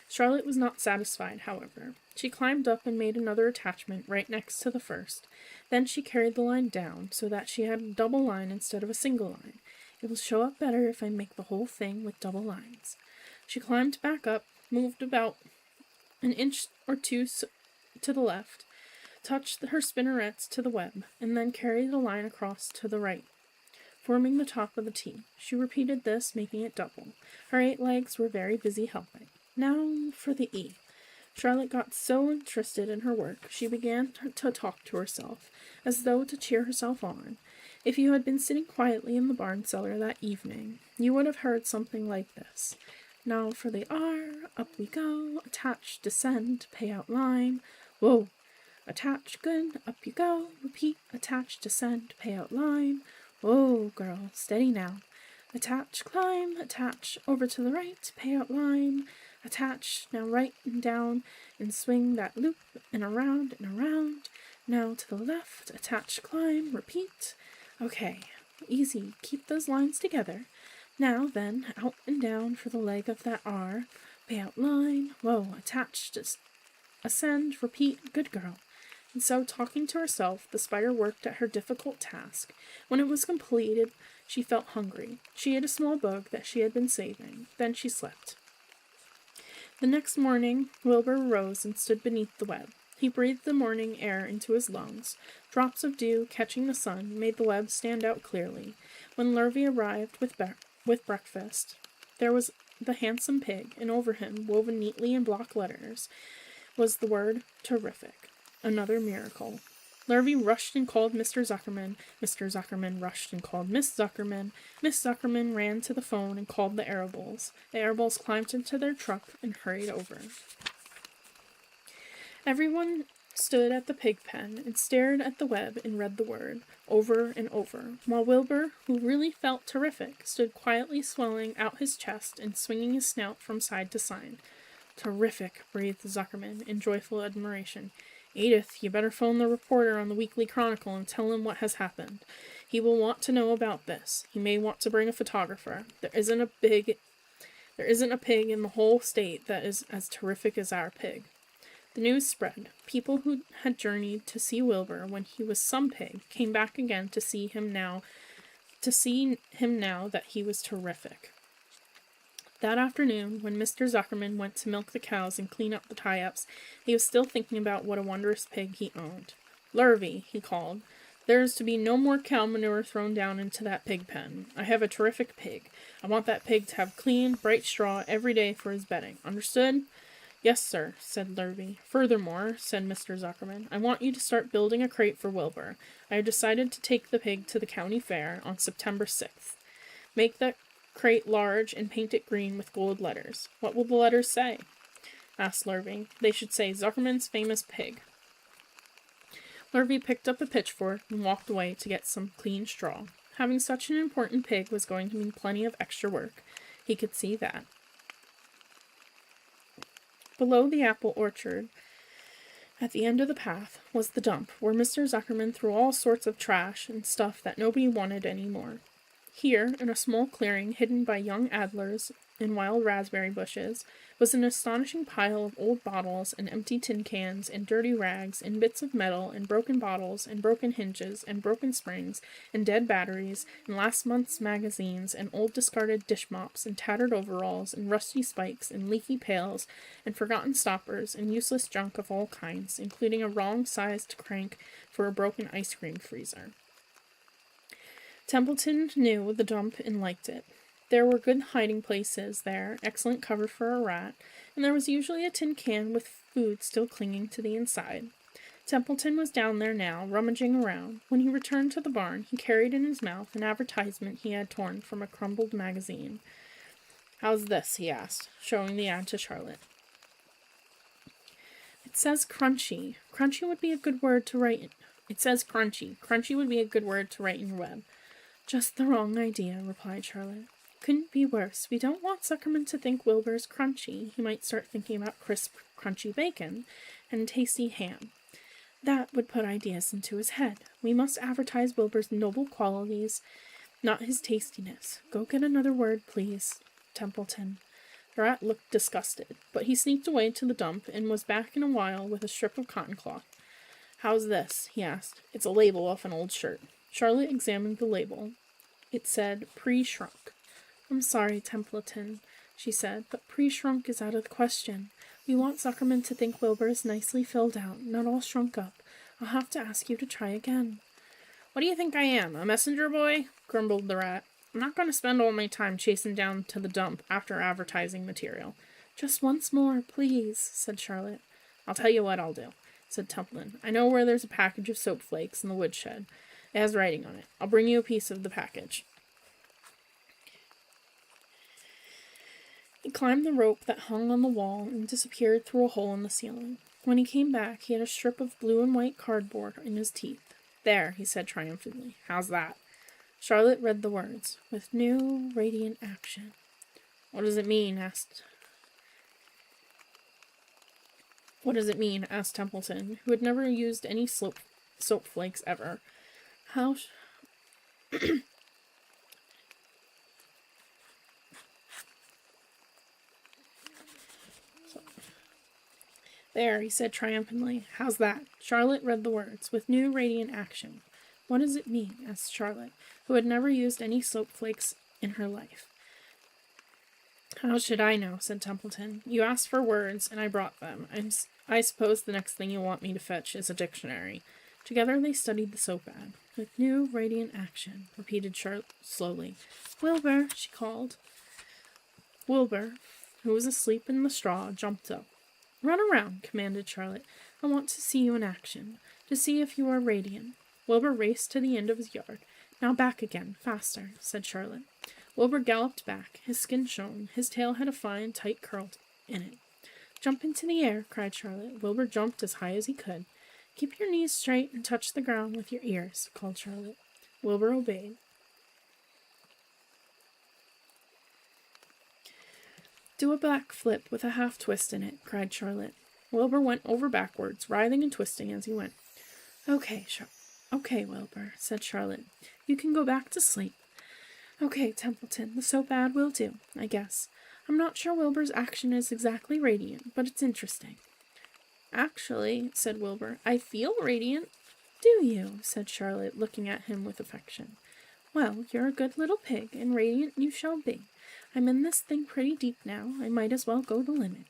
A: Charlotte was not satisfied, however. She climbed up and made another attachment right next to the first. Then she carried the line down, so that she had a double line instead of a single line. It will show up better if I make the whole thing with double lines. She climbed back up, moved about an inch or two to the left, touched her spinnerets to the web, and then carried the line across to the right, forming the top of the T. She repeated this, making it double. Her 8 legs were very busy helping. Now for the E. Charlotte got so interested in her work, she began to talk to herself, as though to cheer herself on. If you had been sitting quietly in the barn cellar that evening, you would have heard something like this. Now for the R, up we go, attach, descend, pay out line, whoa, attach, good, up you go, repeat, attach, descend, pay out line, whoa, girl, steady now. Attach, climb, attach, over to the right, pay out line, attach, now right and down, and swing that loop, and around, now to the left, attach, climb, repeat. Okay, easy, keep those lines together. Now then, out and down for the leg of that R, pay out line, whoa, attach, just ascend, repeat, good girl. And so, talking to herself, the spider worked at her difficult task. When it was completed, she felt hungry. She ate a small bug that she had been saving. Then she slept. The next morning, Wilbur rose and stood beneath the web. He breathed the morning air into his lungs. Drops of dew, catching the sun, made the web stand out clearly. When Lurvy arrived with breakfast, there was the handsome pig, and over him, woven neatly in block letters, was the word terrific. Another miracle. Lurvy rushed and called Mr. Zuckerman. Mr. Zuckerman rushed and called Miss Zuckerman. Miss Zuckerman ran to the phone and called the Arables. The Arables climbed into their truck and hurried over. Everyone stood at the pig pen and stared at the web and read the word over and over, while Wilbur, who really felt terrific, stood quietly swelling out his chest and swinging his snout from side to side. Terrific, breathed Zuckerman in joyful admiration. Edith, you better phone the reporter on the Weekly Chronicle and tell him what has happened. He will want to know about this. He may want to bring a photographer. There isn't a pig in the whole state that is as terrific as our pig. The news spread. People who had journeyed to see Wilbur when he was some pig came back again to see him now that he was terrific. That afternoon, when Mr. Zuckerman went to milk the cows and clean up the tie-ups, he was still thinking about what a wondrous pig he owned. Lurvy, he called, there is to be no more cow manure thrown down into that pig pen. I have a terrific pig. I want that pig to have clean, bright straw every day for his bedding. Understood? Yes, sir, said Lurvy. Furthermore, said Mr. Zuckerman, I want you to start building a crate for Wilbur. I have decided to take the pig to the county fair on September 6th. Make that crate large and paint it green with gold letters. What will the letters say? Asked Lurvy. They should say Zuckerman's famous pig. Lurvy picked up a pitchfork and walked away to get some clean straw. Having such an important pig was going to mean plenty of extra work. He could see that. Below the apple orchard, at the end of the path, was the dump, where Mr. Zuckerman threw all sorts of trash and stuff that nobody wanted any more. Here, in a small clearing hidden by young adlers and wild raspberry bushes, was an astonishing pile of old bottles and empty tin cans and dirty rags and bits of metal and broken bottles and broken hinges and broken springs and dead batteries and last month's magazines and old discarded dish mops and tattered overalls and rusty spikes and leaky pails and forgotten stoppers and useless junk of all kinds, including a wrong-sized crank for a broken ice cream freezer. Templeton knew the dump and liked it. There were good hiding places there, excellent cover for a rat, and there was usually a tin can with food still clinging to the inside. Templeton was down there now, rummaging around. When he returned to the barn, he carried in his mouth an advertisement he had torn from a crumpled magazine. How's this? He asked, showing the ad to Charlotte. It says crunchy. Crunchy would be a good word to write. It says crunchy. Crunchy would be a good word to write in your web. Just the wrong idea, replied Charlotte. Couldn't be worse. We don't want Zuckerman to think Wilbur's crunchy. He might start thinking about crisp, crunchy bacon and tasty ham. That would put ideas into his head. We must advertise Wilbur's noble qualities, not his tastiness. Go get another word, please, Templeton. The rat looked disgusted, but he sneaked away to the dump and was back in a while with a strip of cotton cloth. How's this? He asked. It's a label off an old shirt. Charlotte examined the label. It said, pre-shrunk. I'm sorry, Templeton, she said, but pre-shrunk is out of the question. We want Zuckerman to think Wilbur is nicely filled out, not all shrunk up. I'll have to ask you to try again. What do you think I am, a messenger boy? Grumbled the rat. I'm not going to spend all my time chasing down to the dump after advertising material. Just once more, please, said Charlotte. I'll tell you what I'll do, said Templeton. I know where there's a package of soap flakes in the woodshed. It has writing on it. I'll bring you a piece of the package. He climbed the rope that hung on the wall and disappeared through a hole in the ceiling. When he came back, he had a strip of blue and white cardboard in his teeth. There, he said triumphantly. How's that? Charlotte read the words, with new, radiant action. What does it mean? asked Templeton, who had never used any soap flakes ever. How... There, he said triumphantly. How's that? Charlotte read the words, with new, radiant action. What does it mean? asked Charlotte, who had never used any soap flakes in her life. How should I know? said Templeton. You asked for words, and I brought them. I suppose the next thing you want me to fetch is a dictionary. Together they studied the soap ad. With new, radiant action, repeated Charlotte slowly. Wilbur, she called. Wilbur, who was asleep in the straw, jumped up. Run around, commanded Charlotte. I want to see you in action, to see if you are radiant. Wilbur raced to the end of his yard. Now back again, faster, said Charlotte. Wilbur galloped back. His skin shone. His tail had a fine, tight curl in it. Jump into the air, cried Charlotte. Wilbur jumped as high as he could. Keep your knees straight and touch the ground with your ears, called Charlotte. Wilbur obeyed. Do a back flip with a half twist in it, cried Charlotte. Wilbur went over backwards, writhing and twisting as he went. Okay, Wilbur, said Charlotte. You can go back to sleep. Okay, Templeton, the soap ad will do, I guess. I'm not sure Wilbur's action is exactly radiant, but it's interesting. Actually, said Wilbur, I feel radiant. Do you? said Charlotte, looking at him with affection. Well, you're a good little pig, and radiant you shall be. I'm in this thing pretty deep now. I might as well go the limit.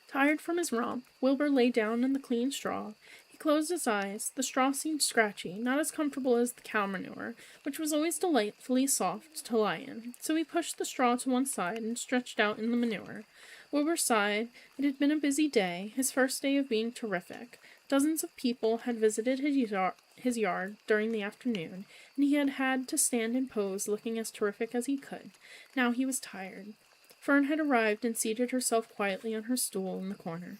A: Tired from his romp, Wilbur lay down in the clean straw. He closed his eyes. The straw seemed scratchy, not as comfortable as the cow manure, which was always delightfully soft to lie in. So he pushed the straw to one side and stretched out in the manure. Wilbur sighed. It had been a busy day, his first day of being terrific. Dozens of people had visited his yard during the afternoon, and he had had to stand and pose looking as terrific as he could. Now he was tired. Fern had arrived and seated herself quietly on her stool in the corner.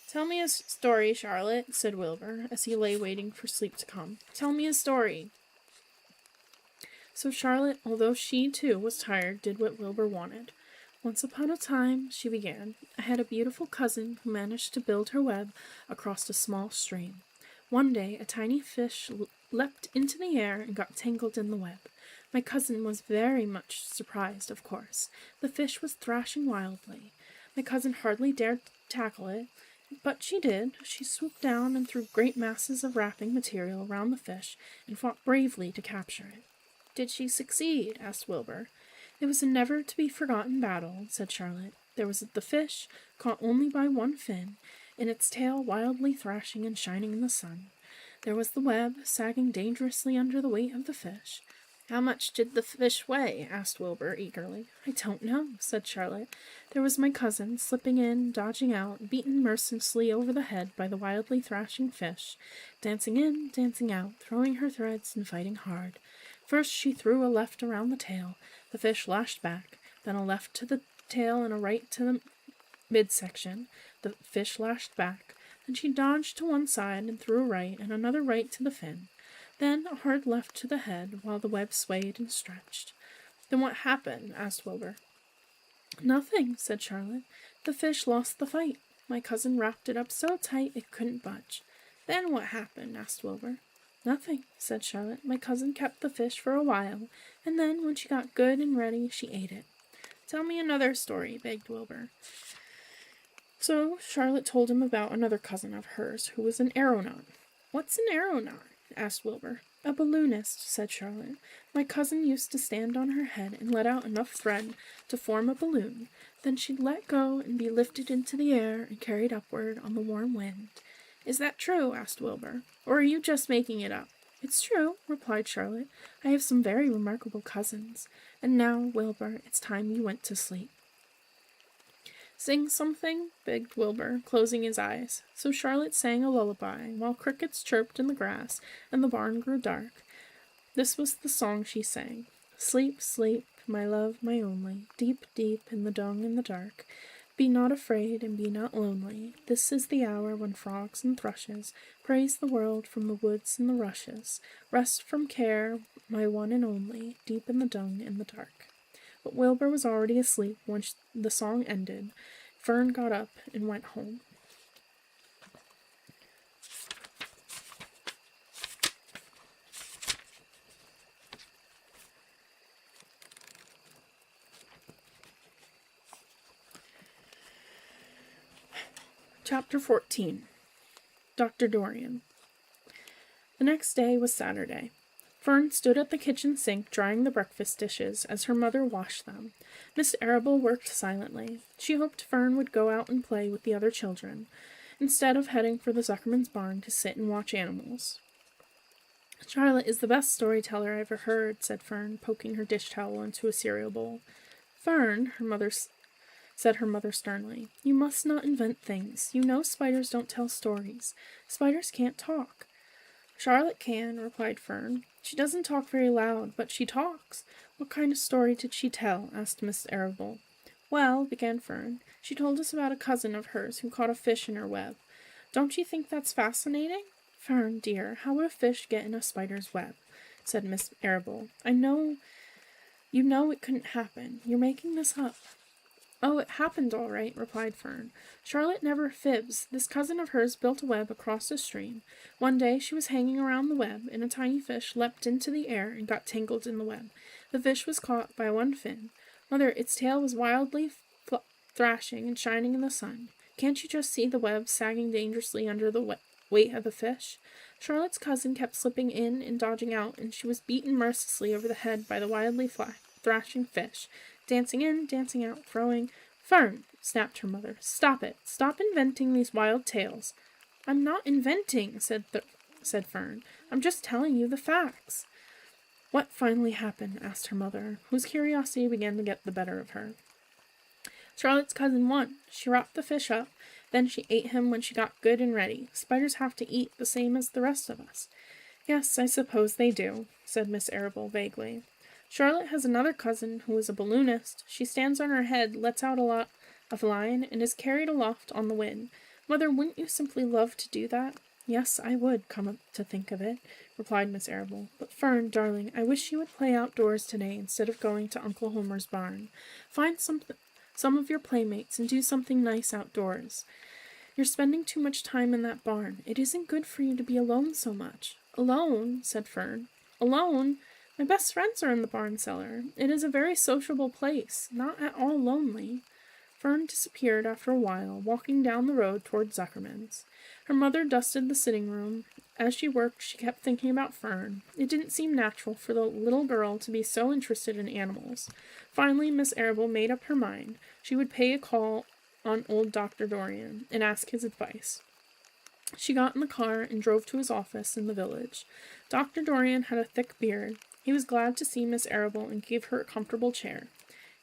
A: Tell me a story, Charlotte, said Wilbur, as he lay waiting for sleep to come. Tell me a story. So Charlotte, although she, too, was tired, did what Wilbur wanted. Once upon a time, she began, I had a beautiful cousin who managed to build her web across a small stream. One day, a tiny fish leapt into the air and got tangled in the web. My cousin was very much surprised, of course. The fish was thrashing wildly. My cousin hardly dared tackle it, but she did. She swooped down and threw great masses of wrapping material around the fish and fought bravely to capture it. Did she succeed? asked Wilbur. It was a never-to-be-forgotten battle, said Charlotte. There was the fish, caught only by one fin, and its tail wildly thrashing and shining in the sun. There was the web, sagging dangerously under the weight of the fish. How much did the fish weigh? asked Wilbur eagerly. I don't know, said Charlotte. There was my cousin, slipping in, dodging out, beaten mercilessly over the head by the wildly thrashing fish, dancing in, dancing out, throwing her threads and fighting hard. First she threw a left around the tail. The fish lashed back, then a left to the tail and a right to the midsection. The fish lashed back. Then she dodged to one side and threw a right and another right to the fin. Then a hard left to the head, while the web swayed and stretched. Then what happened? asked Wilbur. Nothing, said Charlotte. The fish lost the fight. My cousin wrapped it up so tight it couldn't budge. Then what happened? asked Wilbur. Nothing, said Charlotte. My cousin kept the fish for a while, and then, when she got good and ready, she ate it. Tell me another story, begged Wilbur. So Charlotte told him about another cousin of hers who was an aeronaut. What's an aeronaut? asked Wilbur. A balloonist, said Charlotte. My cousin used to stand on her head and let out enough thread to form a balloon. Then she'd let go and be lifted into the air and carried upward on the warm wind. Is that true? asked Wilbur. Or are you just making it up? It's true, replied Charlotte. I have some very remarkable cousins. And now, Wilbur, it's time you went to sleep. Sing something, begged Wilbur, closing his eyes. So Charlotte sang a lullaby, while crickets chirped in the grass, and the barn grew dark. This was the song she sang. Sleep, sleep, my love, my only, deep, deep in the dung and the dark. Be not afraid, and be not lonely. This is the hour when frogs and thrushes praise the world from the woods and the rushes. Rest from care, my one and only, deep in the dung and the dark. But Wilbur was already asleep when the song ended. Fern got up and went home. Chapter 14. Dr. Dorian. The next day was Saturday. Fern stood at the kitchen sink drying the breakfast dishes as her mother washed them. Miss Arable worked silently. She hoped Fern would go out and play with the other children, instead of heading for the Zuckerman's barn to sit and watch animals. Charlotte is the best storyteller I ever heard, said Fern, poking her dish towel into a cereal bowl. Fern, said her mother sternly, you must not invent things. You know spiders don't tell stories. Spiders can't talk. Charlotte can, replied Fern. She doesn't talk very loud, but she talks. What kind of story did she tell? Asked Miss Arable. Well, began Fern, she told us about a cousin of hers who caught a fish in her web. Don't you think that's fascinating? Fern, dear, how would a fish get in a spider's web? Said Miss Arable. You know it couldn't happen. You're making this up. Oh, it happened all right, replied Fern. Charlotte never fibs. This cousin of hers built a web across the stream. One day she was hanging around the web, and a tiny fish leapt into the air and got tangled in the web. The fish was caught by one fin. Mother, its tail was wildly thrashing and shining in the sun. Can't you just see the web sagging dangerously under the weight of the fish? Charlotte's cousin kept slipping in and dodging out, and she was beaten mercilessly over the head by the wildly thrashing fish. Dancing in, dancing out, throwing. Fern, snapped her mother. Stop it. Stop inventing these wild tales. I'm not inventing, said Fern. I'm just telling you the facts. What finally happened? Asked her mother, whose curiosity began to get the better of her. Charlotte's cousin won. She wrapped the fish up. Then she ate him when she got good and ready. Spiders have to eat the same as the rest of us. Yes, I suppose they do, said Miss Arable vaguely. Charlotte has another cousin who is a balloonist. She stands on her head, lets out a lot of line, and is carried aloft on the wind. Mother, wouldn't you simply love to do that? Yes, I would, come up to think of it, replied Miss Arable. But Fern, darling, I wish you would play outdoors today instead of going to Uncle Homer's barn. Find some of your playmates and do something nice outdoors. You're spending too much time in that barn. It isn't good for you to be alone so much. Alone, said Fern. Alone? My best friends are in the barn cellar. It is a very sociable place, not at all lonely. Fern disappeared after a while, walking down the road toward Zuckerman's. Her mother dusted the sitting room. As she worked, she kept thinking about Fern. It didn't seem natural for the little girl to be so interested in animals. Finally, Miss Arable made up her mind. She would pay a call on old Dr. Dorian and ask his advice. She got in the car and drove to his office in the village. Dr. Dorian had a thick beard. He was glad to see Miss Arable and gave her a comfortable chair.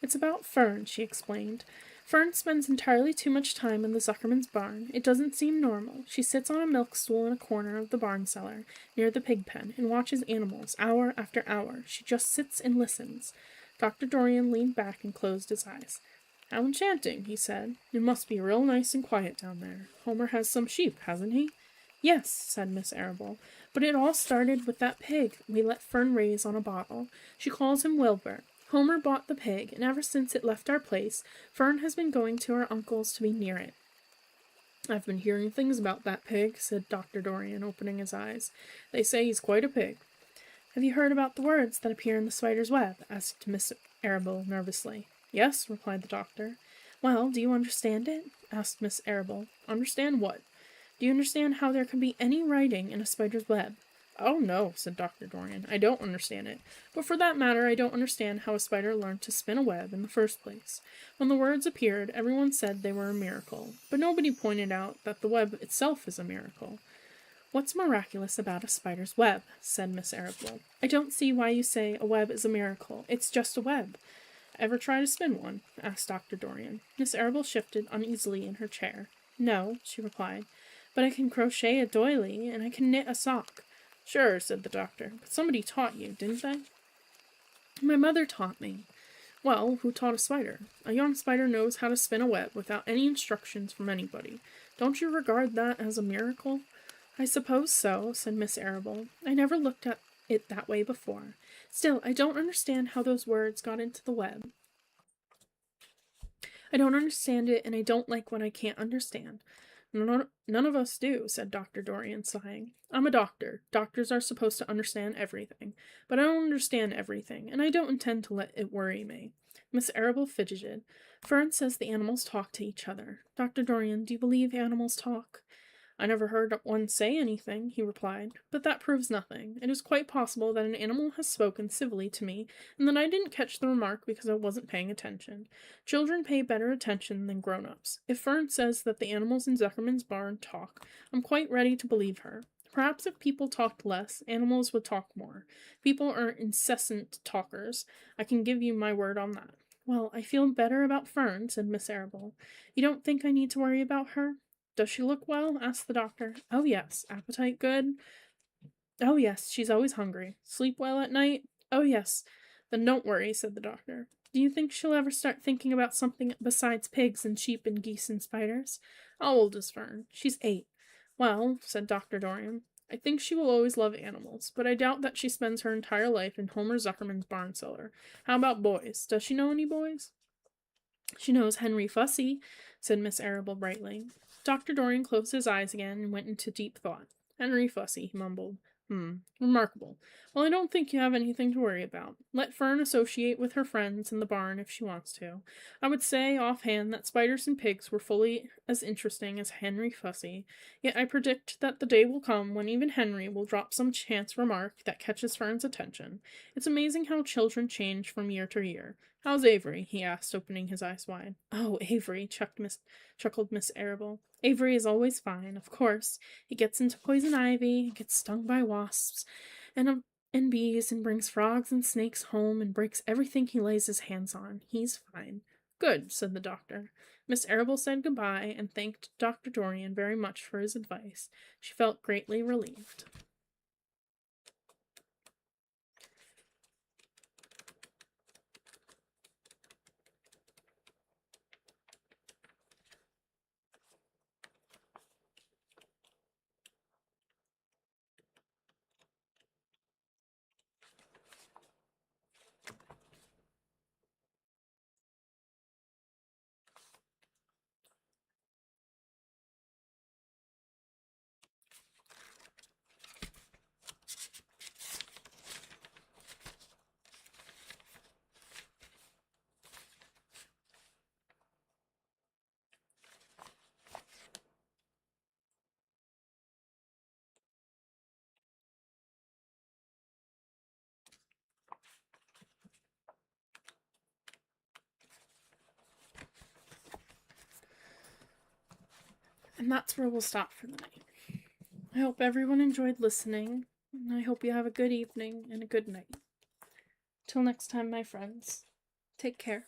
A: It's about Fern, she explained. Fern spends entirely too much time in the Zuckerman's barn. It doesn't seem normal. She sits on a milk stool in a corner of the barn cellar, near the pig pen, and watches animals, hour after hour. She just sits and listens. Dr. Dorian leaned back and closed his eyes. How enchanting, he said. It must be real nice and quiet down there. Homer has some sheep, hasn't he? Yes, said Miss Arable, but it all started with that pig we let Fern raise on a bottle. She calls him Wilbur. Homer bought the pig, and ever since it left our place, Fern has been going to her uncle's to be near it. I've been hearing things about that pig, said Dr. Dorian, opening his eyes. They say he's quite a pig. Have you heard about the words that appear in the spider's web? Asked Miss Arable nervously. Yes, replied the doctor. Well, do you understand it? Asked Miss Arable. Understand what? Do you understand how there can be any writing in a spider's web? Oh, no, said Dr. Dorian. I don't understand it. But for that matter, I don't understand how a spider learned to spin a web in the first place. When the words appeared, everyone said they were a miracle. But nobody pointed out that the web itself is a miracle. What's miraculous about a spider's web? Said Miss Arable. I don't see why you say a web is a miracle. It's just a web. Ever try to spin one? Asked Dr. Dorian. Miss Arable shifted uneasily in her chair. No, she replied. But I can crochet a doily, and I can knit a sock. Sure, said the doctor, but somebody taught you, didn't they? My mother taught me. Well, who taught a spider? A young spider knows how to spin a web without any instructions from anybody. Don't you regard that as a miracle? I suppose so, said Miss Arable. I never looked at it that way before. Still, I don't understand how those words got into the web. I don't understand it, and I don't like what I can't understand. None of us do, said Dr. Dorian, sighing. I'm a doctor. Doctors are supposed to understand everything. But I don't understand everything, and I don't intend to let it worry me. Miss Arable fidgeted. Fern says the animals talk to each other. Dr. Dorian, do you believe animals talk? I never heard one say anything, he replied, but that proves nothing. It is quite possible that an animal has spoken civilly to me, and that I didn't catch the remark because I wasn't paying attention. Children pay better attention than grown-ups. If Fern says that the animals in Zuckerman's barn talk, I'm quite ready to believe her. Perhaps if people talked less, animals would talk more. People are incessant talkers. I can give you my word on that. Well, I feel better about Fern, said Miss Arable. You don't think I need to worry about her? Does she look well? Asked the doctor. Oh, yes. Appetite good? Oh, yes. She's always hungry. Sleep well at night? Oh, yes. Then don't worry, said the doctor. Do you think she'll ever start thinking about something besides pigs and sheep and geese and spiders? How old is Fern? She's 8. Well, said Dr. Dorian, I think she will always love animals, but I doubt that she spends her entire life in Homer Zuckerman's barn cellar. How about boys? Does she know any boys? She knows Henry Fussy, said Miss Arable brightly. Dr. Dorian closed his eyes again and went into deep thought. Henry Fussy, he mumbled. Remarkable. Well, I don't think you have anything to worry about. Let Fern associate with her friends in the barn if she wants to. I would say, offhand, that spiders and pigs were fully as interesting as Henry Fussy, yet I predict that the day will come when even Henry will drop some chance remark that catches Fern's attention. It's amazing how children change from year to year. How's Avery? He asked, opening his eyes wide. Oh, Avery, chuckled Miss Arable. Avery is always fine, of course. He gets into poison ivy, gets stung by wasps, and bees, and brings frogs and snakes home, and breaks everything he lays his hands on. He's fine. Good, said the doctor. Miss Arable said goodbye, and thanked Dr. Dorian very much for his advice. She felt greatly relieved. And that's where we'll stop for the night. I hope everyone enjoyed listening, and I hope you have a good evening and a good night. Till next time, my friends. Take care.